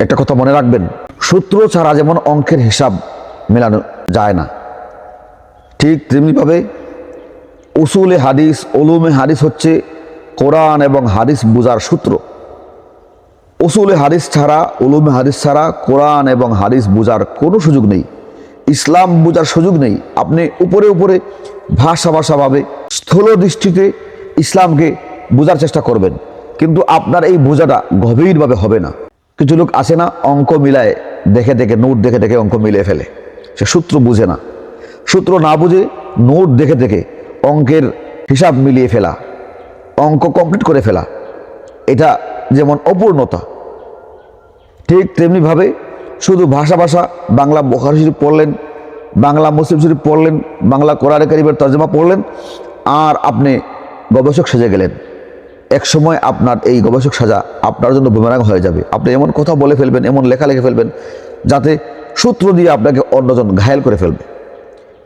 একটা কথা মনে রাখবেন, সূত্র ছাড়া যেমন অঙ্কের হিসাব মেলানো যায় না, ঠিক তেমনিভাবে উসুলে হাদিস, উলুমে হাদিস হচ্ছে কোরআন এবং হাদিস বুঝার সূত্র। উসুলে হাদিস ছাড়া, উলুমে হাদিস ছাড়া কোরআন এবং হাদিস বুঝার কোনো সুযোগ নেই, ইসলাম বুঝার সুযোগ নেই। আপনি উপরে উপরে ভাষাভাবে স্থূল দৃষ্টিতে ইসলামকে বোঝার চেষ্টা করবেন, কিন্তু আপনার এই বোঝাটা গভীরভাবে হবে না। কিছু লোক আসে না, অঙ্ক মিলায় দেখে দেখে, নোট দেখে দেখে অঙ্ক মিলিয়ে ফেলে, সে সূত্র বুঝে না। সূত্র না বুঝে নোট দেখে দেখে অঙ্কের হিসাব মিলিয়ে ফেলা, অঙ্ক কমপ্লিট করে ফেলা, এটা যেমন অপূর্ণতা, ঠিক তেমনিভাবে শুধু ভাষা বাংলা বুখারী শরীফ পড়লেন, বাংলা মুসলিম শরীফ পড়লেন, বাংলা কোরআনে কারীমের তর্জমা পড়লেন, আর আপনি গবেষক সেজে গেলেন। এক সময় আপনার এই গবেষক সাজা আপনার জন্য বুমেরাং হয়ে যাবে। আপনি এমন কথা বলে ফেলবেন, এমন লেখা লিখে ফেলবেন, যাতে সূত্র দিয়ে আপনাকে অন্যজন ঘায়েল করে ফেলবে।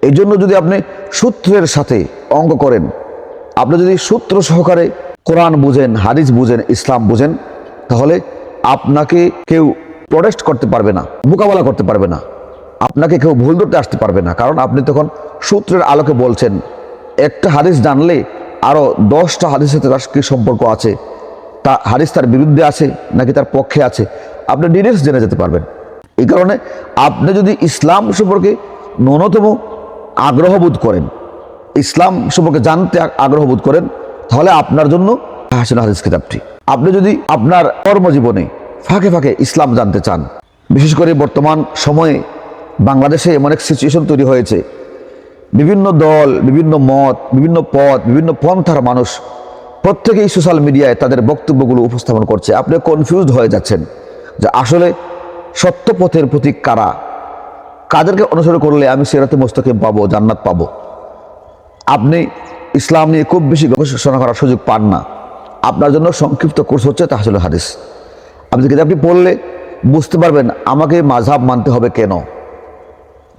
এই জন্য যদি আপনি সূত্রের সাথে অঙ্ক করেন, আপনি যদি সূত্র সহকারে কোরআন বুঝেন, হাদিস বুঝেন, ইসলাম বুঝেন, তাহলে আপনাকে কেউ প্রোটেস্ট করতে পারবে না, মোকাবেলা করতে পারবে না, আপনাকে কেউ ভুল ধরতে আসতে পারবে না। কারণ আপনি তখন সূত্রের আলোকে বলছেন। একটা হাদিস জানলে আরও 10টা হাদিসের সাথে তার কি সম্পর্ক আছে, তা হাদিস তার বিরুদ্ধে আছে নাকি তার পক্ষে আছে, আপনি ডিটেলস জেনে যেতে পারবেন। এই কারণে আপনি যদি ইসলাম সম্পর্কে ন্যূনতম আগ্রহবোধ করেন, ইসলাম সম্পর্কে জানতে আগ্রহবোধ করেন, তাহলে আপনার জন্য হাসান হাদিস কিতাবটি। আপনি যদি আপনার কর্মজীবনে ফাঁকে ফাঁকে ইসলাম জানতে চান, বিশেষ করে বর্তমান সময়ে বাংলাদেশে এমন এক সিচুয়েশন তৈরি হয়েছে, বিভিন্ন দল, বিভিন্ন মত, বিভিন্ন পথ, বিভিন্ন পন্থার মানুষ প্রত্যেকেই সোশ্যাল মিডিয়ায় তাদের বক্তব্যগুলো উপস্থাপন করছে। আপনি কনফিউজড হয়ে যাচ্ছেন যে আসলে সত্য পথের প্রতীক কারা, কাদেরকে অনুসরণ করলে আমি সিরাতে মুস্তাকিম পাবো, জান্নাত পাবো। আপনি ইসলাম নিয়ে খুব বেশি গবেষণা করার সুযোগ পান না। আপনার জন্য সংক্ষিপ্ত কোর্স হচ্ছে তাহসিলুল হাদিস। আপনি কিতাবটি পড়লে বুঝতে পারবেন আমাকে মাযহাব মানতে হবে কেন,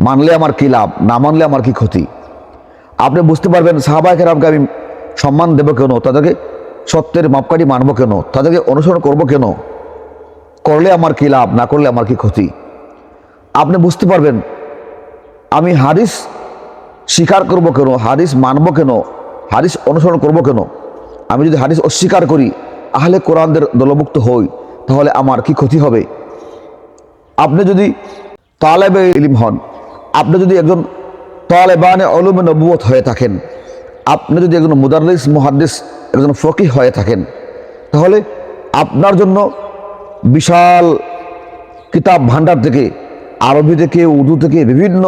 মানলে আমার কি লাভ, না মানলে আমার কি ক্ষতি। আপনি বুঝতে পারবেন সাহাবায়ে কেরামকে আমি সম্মান দেব কেন, তাদেরকে সত্যের মাপকাঠি মানব কেন, তাদেরকে অনুসরণ করব কেন, করলে আমার কি লাভ, না করলে আমার কি ক্ষতি। আপনি বুঝতে পারবেন আমি হাদিস স্বীকার করব কেন, হাদিস মানব কেন, হাদিস অনুসরণ করব কেন। আমি যদি হাদিস অস্বীকার করি, আহলে কোরআনদের দলভুক্ত হই, তাহলে আমার কি ক্ষতি হবে। আপনি যদি তালেবে ইলম হন, আপনি যদি একজন তালেবানে উলুমে নবুয়ত হয়ে থাকেন, আপনি যদি একজন মুদাররিস, মুহাদ্দিস, একজন ফকিহ হয়ে থাকেন, তাহলে আপনার জন্য বিশাল কিতাব ভান্ডার থেকে, আরবি থেকে, উর্দু থেকে, বিভিন্ন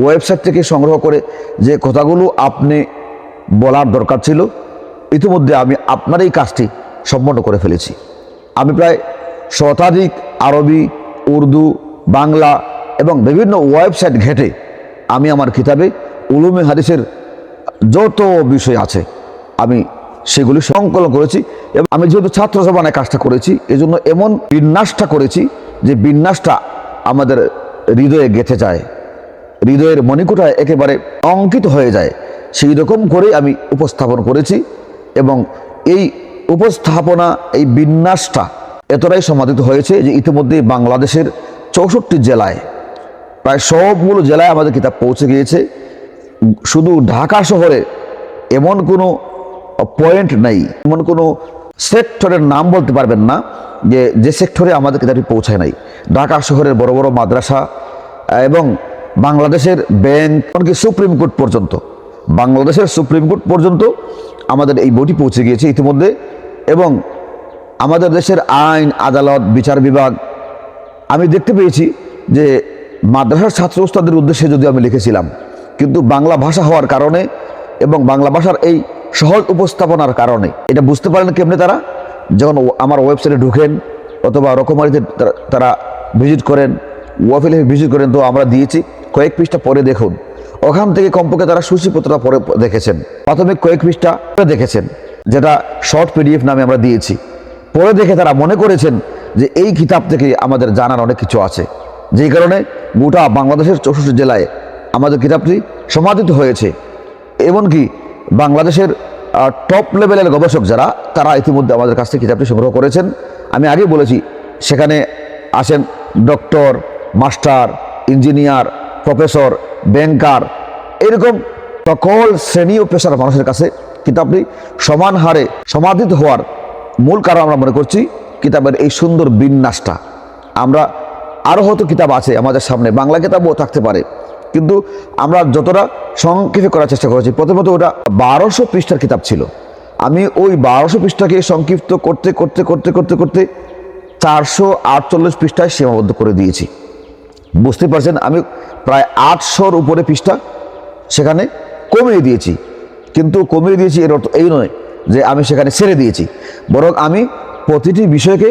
ওয়েবসাইট থেকে সংগ্রহ করে যে কথাগুলো আপনি বলার দরকার ছিল, ইতিমধ্যে আমি আপনার এই কাজটি সম্পন্ন করে ফেলেছি। আমি প্রায় শতাধিক আরবি, উর্দু, বাংলা এবং বিভিন্ন ওয়েবসাইট ঘেঁটে আমি আমার কিতাবে উলুমে হাদিসের যত বিষয় আছে আমি সেগুলি সংকলন করেছি। এবং আমি যেহেতু ছাত্র জমানায় কাজটা করেছি, এজন্য এমন বিন্যাসটা করেছি যে বিন্যাসটা আমাদের হৃদয়ে গেঁথে যায়, হৃদয়ের মণিকোঠায় একেবারে অঙ্কিত হয়ে যায়। সেই রকম করেই আমি উপস্থাপন করেছি এবং এই উপস্থাপনা, এই বিন্যাসটা এতটাই সমাদিত হয়েছে যে ইতিমধ্যে বাংলাদেশের 64 জেলায়, প্রায় সবগুলো জেলায় আমাদের কিতাব পৌঁছে গিয়েছে। শুধু ঢাকা শহরে এমন কোনো পয়েন্ট নেই, এমন কোনো সেক্টরের নাম বলতে পারবেন না যে সেক্টরে আমাদের কিতাবটি পৌঁছায় নাই। ঢাকা শহরের বড় বড় মাদ্রাসা এবং বাংলাদেশের ব্যাংক, এমনকি সুপ্রিম কোর্ট পর্যন্ত, বাংলাদেশের সুপ্রিম কোর্ট পর্যন্ত আমাদের এই বইটি পৌঁছে গিয়েছে ইতিমধ্যে। এবং আমাদের দেশের আইন, আদালত, বিচার বিভাগ, আমি দেখতে পেয়েছি যে মাদ্রাসার ছাত্র উস্তাদের উদ্দেশ্যে যদিও আমি লিখেছিলাম, কিন্তু বাংলা ভাষা হওয়ার কারণে এবং বাংলা ভাষার এই সহজ উপস্থাপনার কারণে এটা বুঝতে পারেন কেমনে তারা, যখন আমার ওয়েবসাইটে ঢুকেন অথবা রকমারিতে তারা ভিজিট করেন, ওয়াফিলে ভিজিট করেন, তো আমরা দিয়েছি কয়েক পৃষ্ঠা পরে দেখুন। ওখান থেকে কমপক্ষে তারা সূচিপত্রটা পরে দেখেছেন, প্রাথমিক কয়েক পৃষ্ঠা পরে দেখেছেন, যেটা শর্ট পিডিএফ নামে আমরা দিয়েছি। পরে দেখে তারা মনে করেছেন যে এই কিতাব থেকে আমাদের জানার অনেক কিছু আছে, যেই কারণে গোটা বাংলাদেশের 64 জেলায় আমাদের কিতাবটি সমাদিত হয়েছে। এমনকি বাংলাদেশের টপ লেভেলের গবেষক যারা, তারা ইতিমধ্যে আমাদের কাছ থেকে কিতাবটি সংগ্রহ করেছেন। আমি আগেই বলেছি সেখানে আসেন ডক্টর, মাস্টার, ইঞ্জিনিয়ার, প্রফেসর, ব্যাংকার, এরকম সকল শ্রেণী ও পেশার মানুষের কাছে কিতাবটি সমান হারে সমাদৃত হওয়ার মূল কারণ আমরা মনে করছি কিতাবের এই সুন্দর বিন্যাসটা। আমরা আরও হয়তো কিতাব আছে আমাদের সামনে, বাংলা কিতাবও থাকতে পারে, কিন্তু আমরা যতটা সংক্ষেপে করার চেষ্টা করেছি। প্রথমত ওটা 1200 পৃষ্ঠার কিতাব ছিল, আমি ওই 1200 পৃষ্ঠাকে সংক্ষিপ্ত করতে করতে করতে করতে করতে 448 পৃষ্ঠায় সীমাবদ্ধ করে দিয়েছি। বুঝতে পারছেন, আমি প্রায় 800-র উপরে পৃষ্ঠা সেখানে কমিয়ে দিয়েছি। কিন্তু কমিয়ে দিয়েছি এর অর্থ এই নয় যে আমি সেখানে ছেড়ে দিয়েছি, বরং আমি প্রতিটি বিষয়কে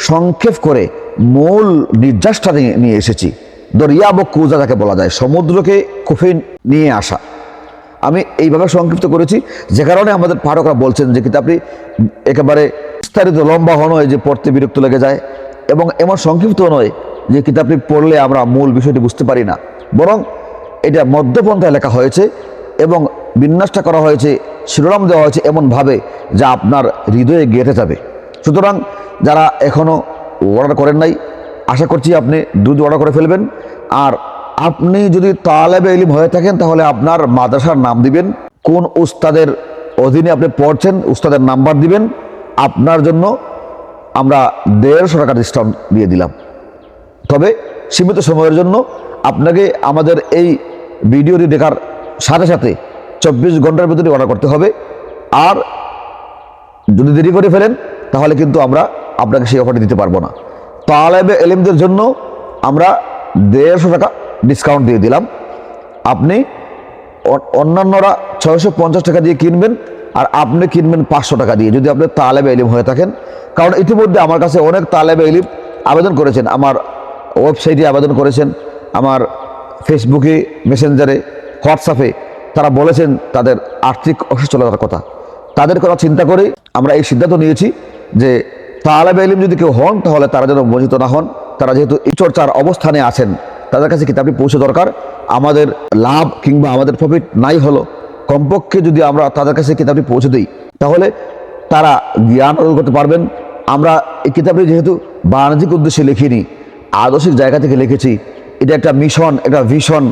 সংক্ষেপ করে মূল নির্যাসটা নিয়ে এসেছি। দরিয়া বা কুজা যাকে বলা যায়, সমুদ্রকে কুফে নিয়ে আসা, আমি এইভাবে সংক্ষিপ্ত করেছি, যে কারণে আমাদের পাঠকরা বলছেন যে কিতাবটি একেবারে বিস্তারিত লম্বা নয় যে পড়তে বিরক্ত লেগে যায়, এবং এমন সংক্ষিপ্ত নয় যে কিতাবটি পড়লে আমরা মূল বিষয়টি বুঝতে পারি না, বরং এটা মধ্যপন্থায় লেখা হয়েছে এবং বিন্যাসটা করা হয়েছে, শিরোনাম দেওয়া হয়েছে এমনভাবে যা আপনার হৃদয়ে গেঁথে যাবে। সুতরাং যারা এখনও অর্ডার করেন নাই, আশা করছি আপনি দ্রুত অর্ডার করে ফেলবেন। আর আপনি যদি তালেবে ইলম হয়ে থাকেন তাহলে আপনার মাদ্রাসার নাম দিবেন, কোন উস্তাদের অধীনে আপনি পড়ছেন, উস্তাদের নাম্বার দিবেন। আপনার জন্য আমরা 150 টাকা ডিসকাউন্ট দিয়ে দিলাম। তবে সীমিত সময়ের জন্য আপনাকে আমাদের এই ভিডিওটি দেখার সাথে সাথে 24 ঘন্টার ভিতরে অর্ডার করতে হবে। আর যদি দেরি করে ফেলেন তাহলে কিন্তু আমরা আপনাকে সেই অফারটি দিতে পারবো না। তালেবে ইলমদের জন্য আমরা 150 টাকা ডিসকাউন্ট দিয়ে দিলাম। আপনি অন্যান্যরা 650 টাকা দিয়ে কিনবেন, আর আপনি কিনবেন 500 টাকা দিয়ে, যদি আপনি তালেবে ইলম হয়ে থাকেন। কারণ ইতিমধ্যে আমার কাছে অনেক তালেবে ইলম আবেদন করেছেন, আমার ওয়েবসাইটে আবেদন করেছেন, আমার ফেসবুকে, মেসেঞ্জারে, হোয়াটসঅ্যাপে তারা বলেছেন তাদের আর্থিক অসচ্ছলতার কথা। তাদের কথা চিন্তা করে আমরা এই সিদ্ধান্ত নিয়েছি যে তালেবে ইলম যদি কেউ হন তাহলে তারা যেন বঞ্চিত না হন। তারা যেহেতু এই চর্চার অবস্থানে আছেন, তাদের কাছে কিতাবটি পৌঁছে দরকার। আমাদের লাভ কিংবা আমাদের প্রফিট নাই হলো, কমপক্ষে যদি আমরা তাদের কাছে কিতাবটি পৌঁছে দিই তাহলে তারা জ্ঞান অর্জন করতে পারবেন। আমরা এই কিতাবটি যেহেতু বাণিজ্যিক উদ্দেশ্যে লিখিনি, আদর্শিক জায়গা থেকে লিখেছি, এটা একটা মিশন, একটা ভিশন,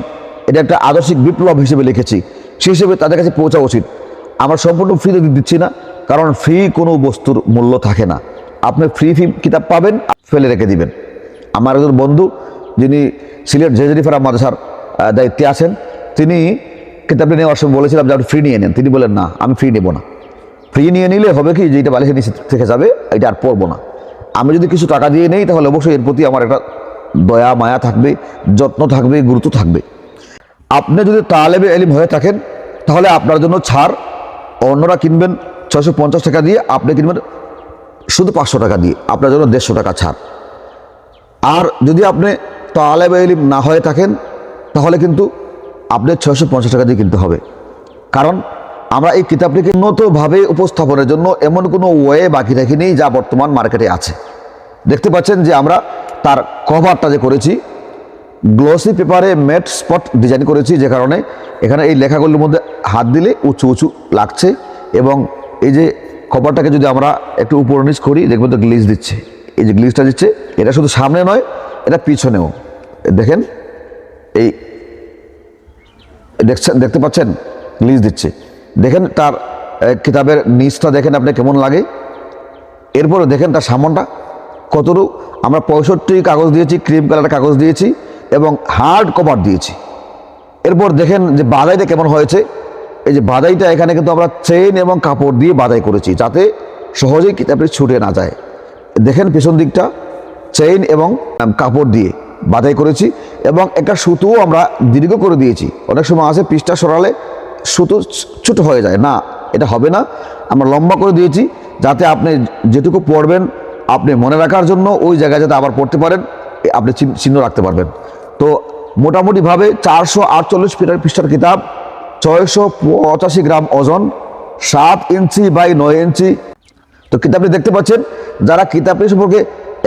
এটা একটা আদর্শিক বিপ্লব হিসেবে লিখেছি, সেই হিসেবে তাদের কাছে পৌঁছা উচিত। আমরা সম্পূর্ণ ফ্রিতে দিচ্ছি না, কারণ ফ্রি কোনো বস্তুর মূল্য থাকে না। আপনি ফ্রি কিতাব পাবেন, ফেলে রেখে দিবেন। আমার একজন বন্ধু যিনি সিলেট জেজরিফারা মাদ্রাসার দায়িত্বে আছেন, তিনি কিতাবটি নেওয়ার সময় বলেছিলাম যে আপনি ফ্রি নিয়ে নেন। তিনি বলেন না, আমি ফ্রি নেব না। ফ্রি নিয়ে নিলে হবে কি যে এটা বালিশের নিচে থেকে যাবে, এটা আর পড়বো না। আমি যদি কিছু টাকা দিয়ে নেই তাহলে অবশ্যই এর প্রতি আমার একটা দয়া মায়া থাকবে, যত্ন থাকবে, গুরুত্ব থাকবে। আপনি যদি তালেবে ইলম হয়ে থাকেন তাহলে আপনার জন্য ছাড়। অন্যরা কিনবেন 650 টাকা দিয়ে, আপনি কিনবেন শুধু 500 টাকা দিয়ে, আপনার জন্য 150 টাকা ছাড়। আর যদি আপনি তালেবে ইলম না হয়ে থাকেন তাহলে কিন্তু আপনি 650 টাকা দিয়ে কিনতে হবে। কারণ আমরা এই কিতাবটিকে উন্নতভাবে উপস্থাপনের জন্য এমন কোনো ওয়ে বাকি রাখিনি যা বর্তমান মার্কেটে আছে। দেখতে পাচ্ছেন যে আমরা তার কভারটা যে করেছি গ্লসি পেপারে ম্যাট স্পট ডিজাইন করেছি, যে কারণে এখানে এই লেখাগুলোর মধ্যে হাত দিলে উঁচু উঁচু লাগছে। এবং এই যে কভারটাকে যদি আমরা একটু উপর নিচ করি দেখবেন তো গ্লিজ দিচ্ছে, এই যে গ্লিজটা দিচ্ছে, এটা শুধু সামনে নয়, এটা পিছনেও দেখেন, এই দেখতে পাচ্ছেন গ্লিজ দিচ্ছে। দেখেন তার কিতাবের নিচটা দেখেন আপনি কেমন লাগে। এরপরে দেখেন তার সামনটা কতটুকু। আমরা 65 কাগজ দিয়েছি, ক্রিম কালারের কাগজ দিয়েছি এবং হার্ড কভার দিয়েছি। এরপর দেখেন যে বাদাইটা কেমন হয়েছে। এই যে বাদাইটা এখানে কিন্তু আমরা চেইন এবং কাপড় দিয়ে বাদাই করেছি যাতে সহজেই কিতাবটি ছুটে না যায়। দেখেন পেছন দিকটা চেইন এবং কাপড় দিয়ে বাদাই করেছি, এবং একটা সুতোও আমরা দীর্ঘ করে দিয়েছি। অনেক সময় আছে পৃষ্ঠা সরালে সুতো ছোট হয়ে যায়, না এটা হবে না, আমরা লম্বা করে দিয়েছি যাতে আপনি যেটুকু পড়বেন আপনি মনে রাখার জন্য ওই জায়গায় যাতে আবার পড়তে পারেন, আপনি চিহ্ন রাখতে পারবেন। তো মোটামুটিভাবে 448 পৃষ্ঠার কিতাব, 685 গ্রাম ওজন, 7 ইঞ্চি বাই 9 ইঞ্চি। তো কিতাবটি দেখতে পাচ্ছেন। যারা কিতাবটি সম্পর্কে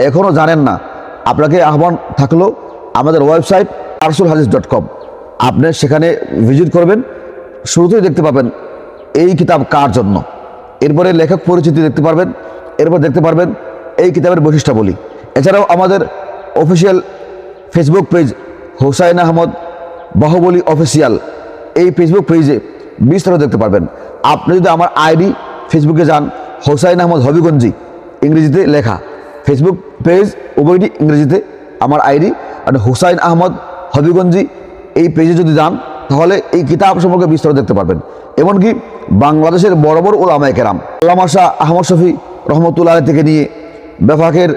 এখনও জানেন না, আপনাকে আহ্বান থাকলো আমাদের ওয়েবসাইট arsulhadis.com, আপনি সেখানে ভিজিট করবেন। শুরুতেই দেখতে পাবেন এই কিতাব কার জন্য, এরপরে লেখক পরিচিতি দেখতে পারবেন, এরপর দেখতে পারবেন এই কিতাবের বৈশিষ্ট্যাবলী। এছাড়াও আমাদের official Facebook page Hossain Ahmad Bahubali official, এই ফেসবুক পেজে বিস্তারিত দেখতে পারবেন। আপনি যদি আমার আইডি ফেসবুকে যান, হোসাইন আহমদ হবিগঞ্জি ইংরেজিতে লেখা ফেসবুক পেজ, উভয়টি ইংরেজিতে আমার আইডি, আর হোসাইন আহমদ হবিগঞ্জি এই পেজে যদি যান তাহলে এই কিতাব সম্পর্কে বিস্তারিত দেখতে পারবেন। এমনকি বাংলাদেশের বড় বড় উলামায়ে কেরাম, আল্লামা শাহ আহমদ শফি রহমতুল্লাহ থেকে নিয়ে বেফাকের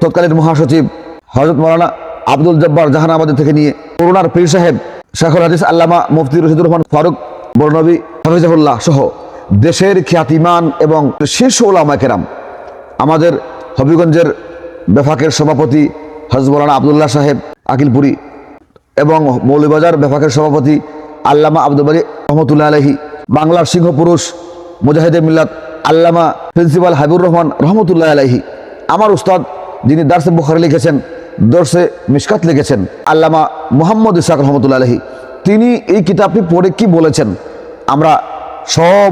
তৎকালীন মহাসচিব হযরত মাওলানা আব্দুল জব্বার জাহানাবাদের থেকে নিয়ে করুণার পীর সাহেব শেখুল হাদিস আল্লামা মুফতি রশিদুর রহমান ফারুক বরনবী হাফিজাহুল্লাহ সহ দেশের খ্যাতিমান এবং শীর্ষ উলামায়ে কেরাম, আমাদের হবিগঞ্জের বেফাকের সভাপতি হযরত মাওলানা আব্দুল্লাহ সাহেব আকিলপুরি এবং মৌলভীবাজার বেফাকের সভাপতি আল্লামা আব্দুল বারী রহমতুল্লাহ আলাইহি, বাংলার সিংহপুরুষ মুজাহিদে মিল্লাত আল্লামা প্রিন্সিপাল হাবিবুর রহমান রহমতুল্লাহ আলাইহি, আমার উস্তাদ যিনি দারসে বুখারী লিখেছেন, দরসে মিশকাত লিখেছেন আল্লামা মুহাম্মদ ইসহাক রহমতুল্লাহ আলাইহি, তিনি এই কিতাবটি পড়ে কি বলেছেন, আমরা সব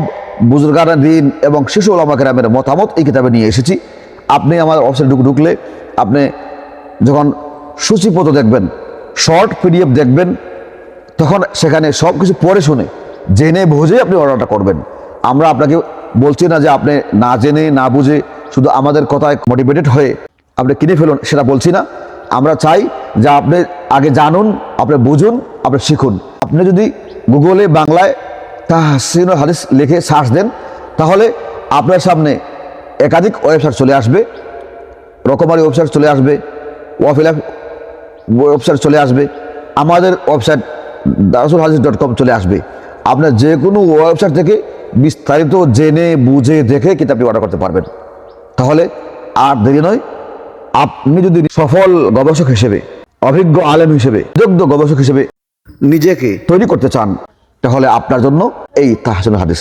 বুজুর্গানে দ্বীন এবং শিশু উলামা কেরামের মতামত এই কিতাবে নিয়ে এসেছি। আপনি আমার ওয়েবসাইটে ঢুকলে আপনি যখন সূচিপত্র দেখবেন, শর্ট পিডিএফ দেখবেন, তখন সেখানে সব কিছু পড়ে শুনে জেনে বুঝে আপনি অর্ডারটা করবেন। আমরা আপনাকে বলছি না যে আপনি না জেনে না বুঝে শুধু আমাদের কথায় মোটিভেটেড হয়ে আপনি কিনে ফেলুন, সেটা বলছি না। আমরা চাই যে আপনি আগে জানুন, আপনি বুঝুন, আপনি শিখুন। আপনি যদি গুগলে বাংলায় তাহসিনুল হাদিস লিখে সার্চ দেন তাহলে আপনার সামনে একাধিক ওয়েবসাইট চলে আসবে, রকমারি ওয়েবসাইট চলে আসবে, ওয়াফিলা ওয়েবসাইট চলে আসবে, আমাদের ওয়েবসাইট darsulhadis.com চলে আসবে। আপনার যে কোনো ওয়েবসাইট থেকে বিস্তারিত জেনে বুঝে দেখে কিতাবটি অর্ডার করতে পারবেন। তাহলে আর দেরি নয়, আপনি যদি সফল গবেষক হিসেবে, অভিজ্ঞ আলেম হিসেবে, যোগ্য গবেষক হিসেবে নিজেকে তৈরি করতে চান তাহলে আপনার জন্য এই তাহসিনুল হাদিস।